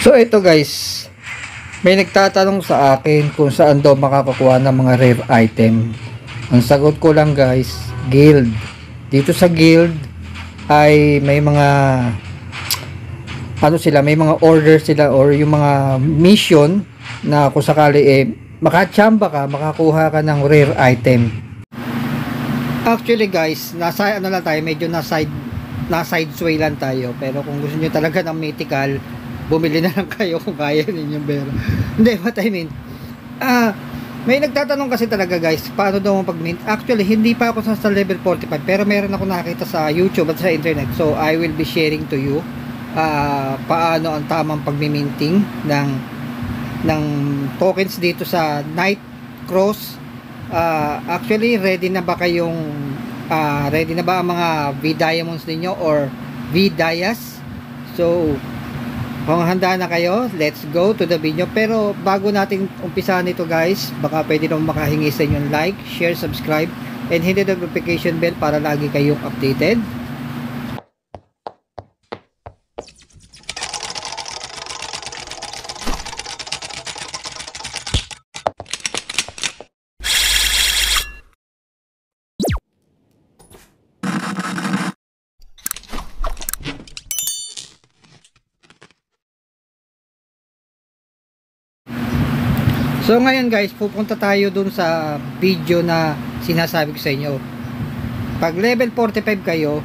So ito guys, may nagtatanong sa akin kung saan daw makakakuha ng mga rare item. Ang sagot ko lang guys, guild. Dito sa guild ay may mga may mga order sila or yung mga mission na kung sakali makachamba ka, makakuha ka ng rare item. Actually guys, nasa lang tayo, medyo na side sway lang tayo, pero kung gusto niyo talaga ng mythical, bumili na lang kayo kung kaya ninyo. Pero hindi, what I mean, may nagtatanong kasi talaga guys, paano daw ang pag-mint. Actually, hindi pa ako sa level 45, pero meron ako nakita sa YouTube at sa internet, so I will be sharing to you paano ang tamang pag-minting ng tokens dito sa Night Cross. Actually, ready na ba ang mga V-Diamonds ninyo or V-Dias? So kung handa na kayo, let's go to the video. Pero bago natin umpisahan ito guys, baka pwede naman makahingi sa inyo like, share, subscribe, and hit the notification bell para lagi kayong updated. So ngayon guys, pupunta tayo dun sa video na sinasabi ko sa inyo. Pag level 45 kayo,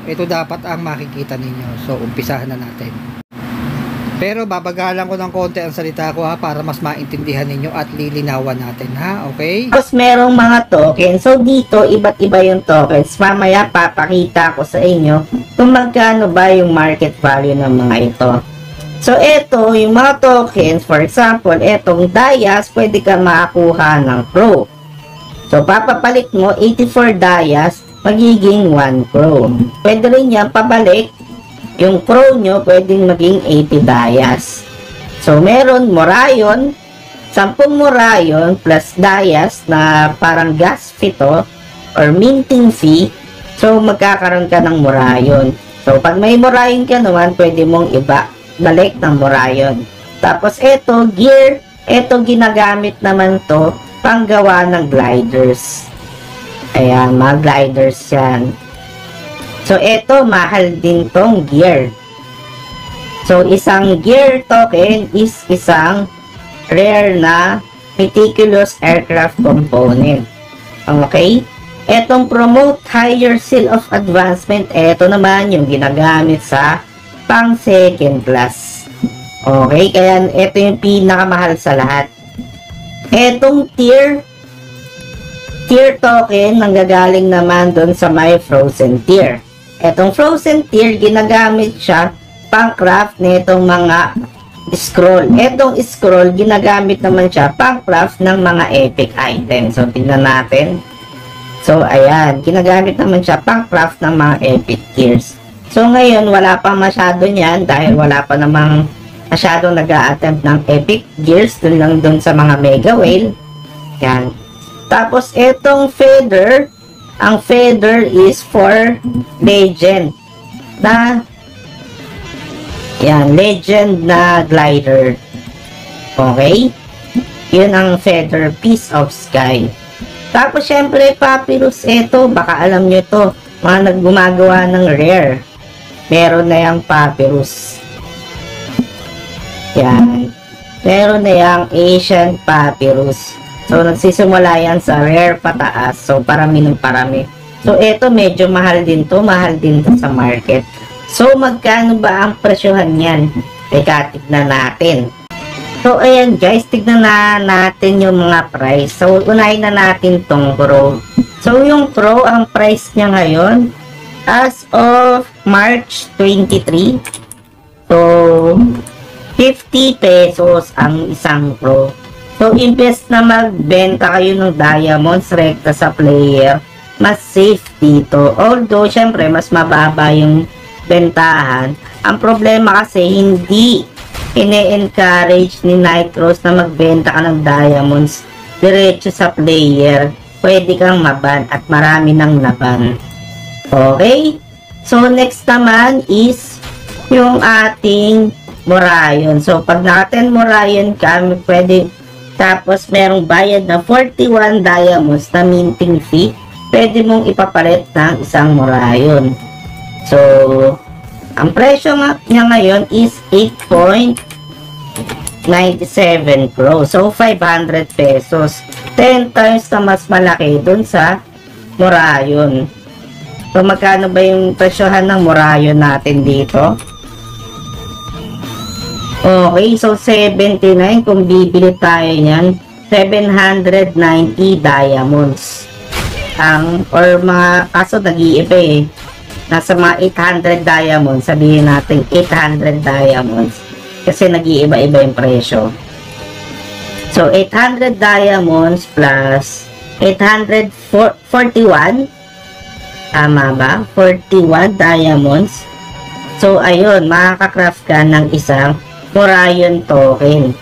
ito dapat ang makikita ninyo. So umpisahan na natin. Pero babagalan ko ng konti ang salita ko ha, para mas maintindihan ninyo at lilinawan natin ha, okay? Tapos merong mga tokens. So dito, iba't iba yung tokens. Mamaya papakita ko sa inyo kung magkano ba yung market value ng mga ito. So, ito, yung mga tokens, for example, etong Dias, pwede ka makakuha ng Pro. So, papapalit mo, 84 Dias, magiging 1 Pro. Pwede rin yan pabalik, yung Pro nyo, pwedeng maging 80 Dias. So, meron Morayon, 10 Morayon plus Dias na parang gas fee to, or minting fee. So, magkakaroon ka ng Morayon. So, pag may Morayon ka naman, pwede mong balik ng Morayon. Tapos ito, gear, ito ginagamit naman to panggawa ng gliders. Ayan, mga gliders yan. So ito, mahal din tong gear. So isang gear token is isang rare na meticulous aircraft component. Okay? Etong promote higher seal of advancement, ito naman yung ginagamit sa pang second class. Okay, kaya ito yung pinakamahal sa lahat. Etong tier token nanggagaling naman doon sa may frozen tier. Etong frozen tier, ginagamit siya pang craft nitong mga scroll. Etong scroll, ginagamit naman siya pang craft ng mga epic items. So tingnan natin. So ayan, ginagamit naman siya pang craft ng mga epic tiers. So ngayon, wala pa masyado niyan dahil wala pa namang masyadong nag-a-attempt ng epic gears dun sa mga mega whale. Yan. Tapos itong feather, ang feather is for legend na legend na glider. Okay? Yun ang feather, piece of sky. Tapos syempre papyrus, ito, baka alam nyo to, mga naggumagawa ng rare. Meron na yung papyrus. Yan. Meron na yung Asian papyrus. So, nagsisimula yan sa rare pataas. So, parami ng parami. So, ito medyo mahal din to. Mahal din to sa market. So, magkano ba ang presyohan yan? Teka, tignan natin. So, ayan guys. Tignan na natin yung mga price. So, unahin na natin tong Pro. So, yung Pro, ang price niya ngayon, as of March 23, so 50 pesos ang isang Pro. So imbes na magbenta kayo ng diamonds rekta sa player, mas safe dito. Although syempre mas mababa yung bentahan. Ang problema kasi hindi ine-encourage ni Nitros na magbenta ka ng diamonds diretso sa player. Pwede kang maban at marami nang naban. Okay? So, next naman is yung ating Morayon. So, pag naka 10 Morayon ka, pwede, tapos merong bayad na 41 diamonds na minting fee, pwede mong ipapalit ng isang Morayon. So, ang presyo niya ngayon is 8.97 crores. So, 500 pesos. 10 times na mas malaki dun sa Morayon. So, magkano ba yung presyohan ng Morayon natin dito? Okay, so 79 kung bibili tayo niyan, 790 diamonds. Or mga, kaso nag-iiba eh. Nasa mga 800 diamonds, sabihin natin 800 diamonds. Kasi nag-iiba-iba yung presyo. So, 800 diamonds plus 841. Tama ba? 41 diamonds. So, ayun, makaka-craft ka ng isang Morayon token.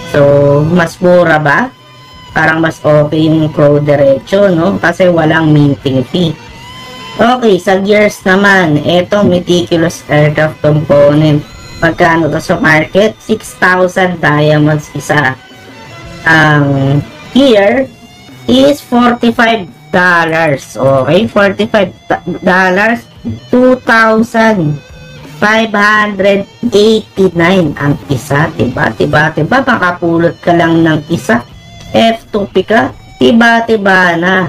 So, mas mura ba? Parang mas okay yung Crow diretso, no? Kasi walang minting fee. Okay, sa gears naman, etong Meticulous Aircraft Component. Magkano to sa market? 6,000 diamonds isa. Ang gear is $45. Okay, $45. 2,589 ang isa. Diba? Makapulot ka lang ng isa. F2P ka. Tiba na.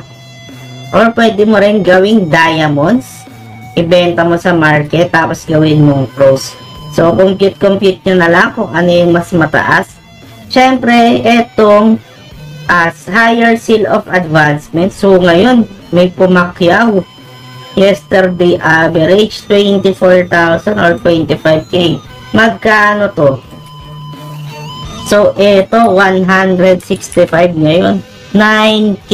Or pwede mo rin gawing diamonds. Ibenta mo sa market. Tapos gawin mong pros. So, compute nyo na lang kung ano yung mas mataas. Siyempre, etong as higher seal of advancement. So, ngayon, may pumakyaw. Yesterday average 24,000 or 25k. Magkano to? So, ito 165 ngayon. 9k.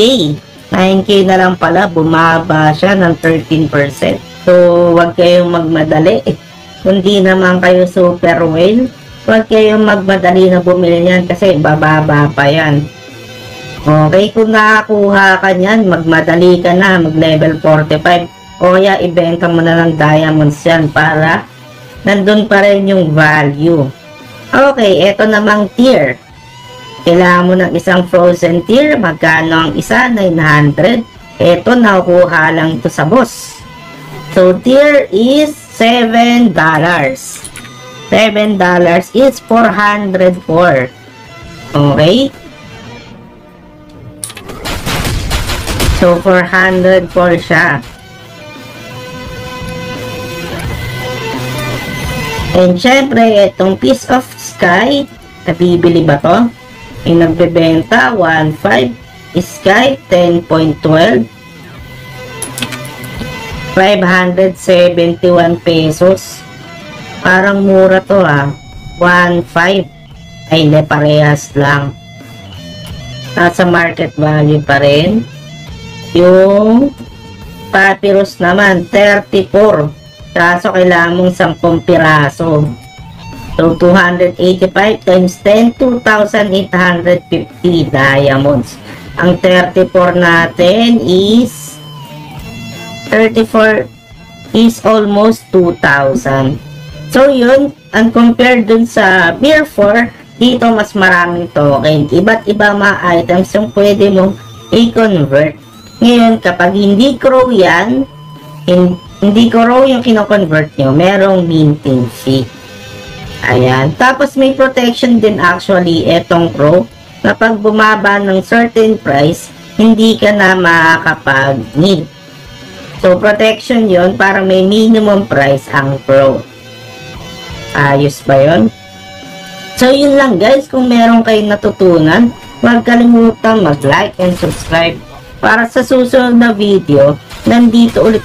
9k na lang pala. Bumaba siya ng 13%. So, wag kayong magmadali. Kundi naman kayo super whale. Huwag kayong magmadali na bumili yan kasi bababa pa yan. Okay, kung nakakuha ka yan, magmadali ka na, mag level 45. O kaya ibenta mo na ng diamonds yan para nandun pa rin yung value. Okay, eto namang tier. Kailangan mo ng isang frozen tier. Magkano ang isa? 900. Eto, nakukuha lang ito sa boss. So, tier is $7. $7 is 404. Okay? So, 404 siya. And syempre, itong piece of sky, nabibili ba to? Yung nagbebenta, 1.5. Sky, 10.12. 571 pesos. Parang mura to 1.5. Ay, hindi, parehas lang. Nasa market value pa rin. Yung papyrus naman, 34. Kaso kailangan mong 10 piraso. So, 285 times 10, 2,850 diamonds. Ang 34 natin is 34 is almost 2,000. So, yun, ang compared dun sa Beer 4, dito mas maraming token. Iba't iba mga items yung pwede mong i-convert. Ngayon, kapag hindi crow yan, hindi crow yung kino-convert nyo, merong minting fee. Ayan. Tapos may protection din actually etong crow. Kapag bumaba ng certain price, hindi ka na makakapag-mint. So, protection yon para may minimum price ang crow. Ayos ba yun? So, yun lang guys. Kung meron kayong natutunan, huwag kalimutang mag-like and subscribe para sa susunod na video, nandito ulit